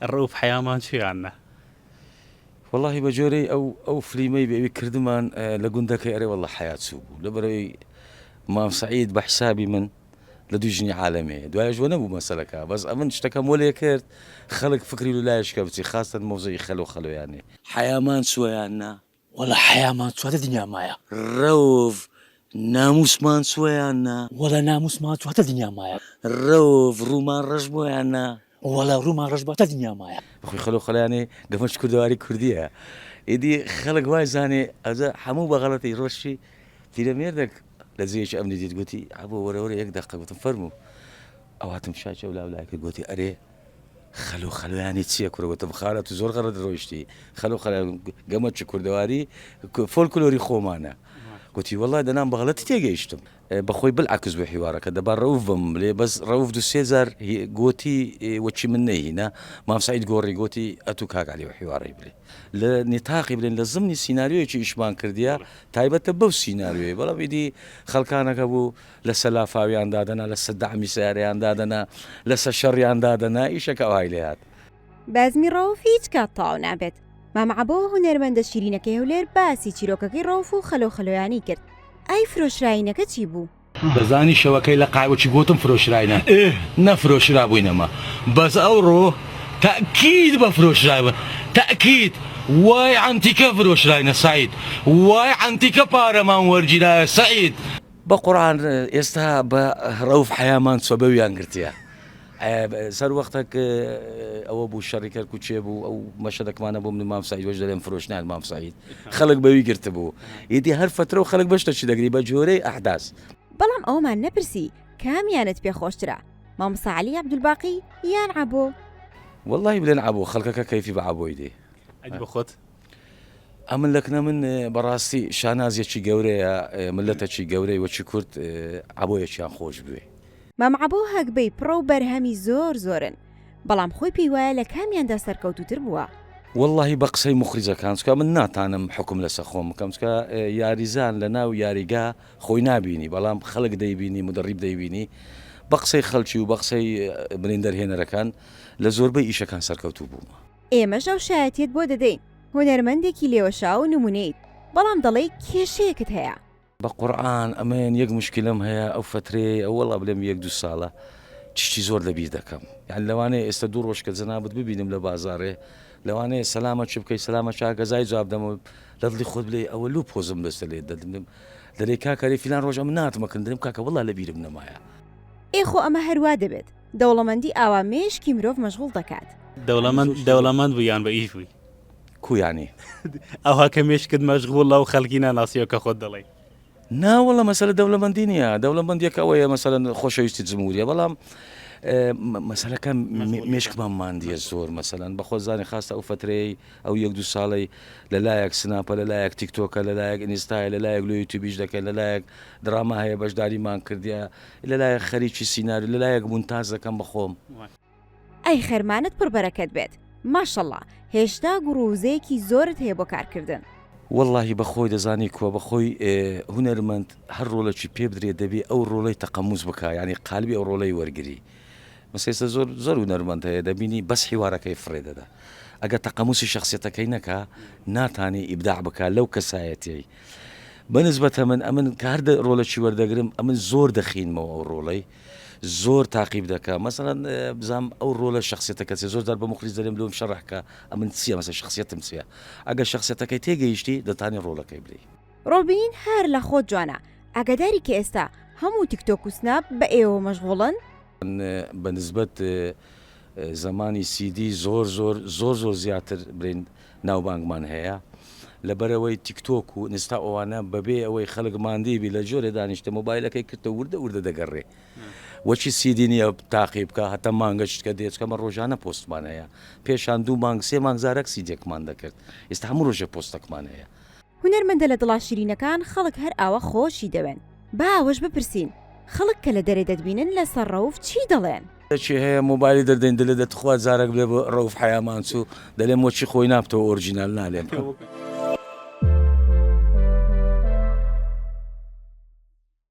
الرؤوف حيامان شو عنا والله بجوري او فليمي بيبي كردمان لقندك اري والله حياة سوبو لبري ما سعيد بحسابي من لدوجني عالمي دوايج وانا بو مسلكا بس امن اشتكى مولي كرت خلق فكري لا يشكبتي خاصة موزي خلو يعني حيامان سوى عنا والله حياة ما تسوى الدنيا مايا روف ناموس مان سوى عنا ولا ناموس ما تسوى الدنيا مايا روف رومان رجبو عنا ولا روما رجبات الدنيا مايا اخوي خلو يعني قفش كردواري كردية ايدي خلق واي زاني ازا حمو بغلطي روشي تيرا ميردك لزيش امني دي قلتي عبو ورا يك دقيقة قلت فرمو او هاتم شاشة ولا قلتي اري خلو يعني تسيا كورة قلت بخارة زور غرد روشتي خلو قمت كردواري فولكلوري خومانا قلت والله ده نام بغلطي تيجيشتم بخوي بالعكس بحوارك دابا روفهم لي بس روف دو سيزار هي قوتي وتشي مني هنا ما سعيد قوري قوتي اتوك هاك عليه حواري بلي لنطاقي بلين لازمني سيناريو شي ايشمان كرديا تايبه تبو سيناريو بلا بيدي خلكانك ابو لسلافاوي اندادنا لسدعمي ساري اندادنا لسشري اندادنا ايشك او هايليات بازمی ڕەوف هیچ کات تەواو نابێت مامەعەبەوە هونەرمەندە شیرینەکەی هەولێر باسی چیرۆکەکەی ڕەوف و خەلۆخەلۆیانی کرد ئای فرۆشراینەکە چی بوو؟ دەزانی شەوەکەی لە قایوەچی گوتم فرۆشراینە نەفرۆشرا بووینەمە بەس ئەوڕۆ تأكيد بفروشراينە تأكيد واي عنتیکە فرۆشراینە سعید واي عنتیکە پارەمان وەرگیرایە سعید بقرآن ئێستا بە ڕەوف حەیامان سۆبەویان گرتیە سەر وەختێک ئەوە بوو شەڕی کەرکوو چێ بوو ئەو مەشەدەکمانە بوو من مام سعید وەش دەڵێن فرۆشنیان مام سعید خەڵک بەوی گرتە بوو ئیدی هەر فترە و خەڵک بەشتەچی دەگری بە جۆرەی ئەحداس بەڵام ئەومان نەپرسی کامیانت پێخۆشترا مامۆستا عەلی عەبدولباقی یان عەبۆ؟ والله بلێن عەبۆ خەڵکەکە کەیفی بە عەبۆی دێ عجب خۆت ئەمن لەکنە من بەڕاستی شانازیەکی گەورەیە ملەتێکی گەورەی وەچی کورد عەبۆیەکیان خۆش بوێ مامەعەبۆ هەگبەی پڕە و بەرهەمی زۆرن بەڵام خۆی پێی وایە لە کامیاندا سەرکەوتوتر بووە والله بە قسەی مخریجەکان چکە من ناتانم حکم لەسەر خۆم بکەم چکە یاریزان لە ناو یاریگا خۆی نابینی بەڵام خەڵک دەیبینی مدەڕیب دەیبینی بە قسەی خەڵکی و بە قسەی بریندەرهێنەرەکان لە زۆربەی ئیشەکان سەرکەوتوو بوومە ئێمەش ئەو شایەتیت بۆ دەدەین هونەرمەندێکی لێوەشاو و نمونەیت بەڵام دەڵێ کێشەیەکت هەیە بە قورئان ئەمەن یەک مشکلم هەیە ئەو فترەیە ئەو وەڵا بلێم یەک دوو ساڵە تشتی زۆر لەبیر دەکەم یان لەوانەیە ئێستا دوو ڕۆژ کە جەنابەت ببینم لە بازاڕێ لەوانەیە سەلامە چ بکەی سەلامە چاکەزای جواب دەمە لە دڵی خۆت بڵێ ئەوە لوو پۆزم بەستە لێ دەدم دەڵێ کاکەری فیلان ڕۆژ ئەم ناتمەکەن دەم کاکە وەڵا لەبیرم نەمایە ئێخۆ ئەمە هەروە دەبێت دەوڵەمەندی ئاوا مێشکی مرۆڤ مەشغوڵ دەکات دەوڵەمەند بوویان بە ئیش بووی کویانی ئەوها کە مێشکت مەشغوڵ لەو خەڵکی ناناسیەوە کە خۆت دەڵێ ناوەڵە مەسەلە دەوڵەمەندی نییە دەوڵەمەندیەکە ئەوەیە مەسەلەن خۆشەویستی جمهوریە بەڵام مەسەلەکە مێشکمان ماندیە زۆر مەسەلەن بەخۆزانانی خاستە ئەو فترەی ئەو یەک دوو ساڵی لەلایەک سناپە لەلایەک تیکتۆکە لەلایەک ئینستایە لەلایەک لە یوتیوبیش دەکەن لەلایەک دراما هەیە بەشداریمان کردیە لەلایەک خەریکی سیناری لەلایەک مونتاز دەکەم بەخۆم ئەی خەرمانت پڕبەرەکەت بێت ماشەڵڵا هێشتا گوڕوزەیەکی زۆرت هەیە بۆ کارکردن واللهی بەخۆی دەزانی کووە بەخۆی هونەرمەند هەر ڕۆڵێکی پێ بدرێت دەبێت ئەو ڕۆڵەی تەقەموز بکە ینی قالبی ئەو ڕۆڵەی وەرگری مەسێستا زۆر هونەرمەند هەیە دەبینی بەس حیوارەکەی فڕێدەدا ئەگەر تەقەموسی شخصیەتەکەی نەکە ناتانی ئیبداع بکە لەو کەسایەتی بەنسبەتە من ئەمن کار ڕۆڵەکی وەردەگرم ئەمن زۆر دەخینمەوە ئەو ڕۆڵەی زۆر تاقیب دەکە مەسەڵەن بزانام ئەو ڕۆڵە شخصیەتەکە زۆر دار بە مخریج دەرێم لەوم شەڕحکە ئەمن چییە مەسە شخصیەتم چییە ئەگەر شخصیەتەکەی تێگەیشتی دەتانی ڕۆڵەکەی بری ڕۆبین هەر لە خۆت جوانە ئاگاداری کە ئێستا هەموو تیکتۆک و سناپ بە ئێوە مەشغوڵن بەنسبەت زمانی سیدی زۆر زیاتر برین ناوبانگمان هەیە لەبەرەوەی تیکتۆک و نستا ئەوانە بەبێ ئەوەی خەڵک ماندیبی لە جۆرە دانیشتە مۆبایلەکەی کردە وردە دەگەڕێ وەچی سیدی نییە تاقی بکە هەتا مانگەشتکە دێچکەمە ڕۆژانە پۆستمان هەیە پێشان 2 مانگ 3 مانگزارێک سیدێکمان دەکرد ئێستا هەموو ڕۆژە پۆستەکمان هەیە هونەرمەندە لە دڵا شیرینەکان خەڵک هەر ئاوە خۆشی دەوێن با ئەوەش بپرسین خەڵک کە لە دەرێ دەتبینن لەسەر ڕەوف چی دەڵێن چی هەیە مۆبایلی دەردەین دلێ دەتخوات زارێک بلێ بۆ ڕەوف حەیامان چوو دەلێم وەچی خۆی نابتەوە ئۆرجینال نالێم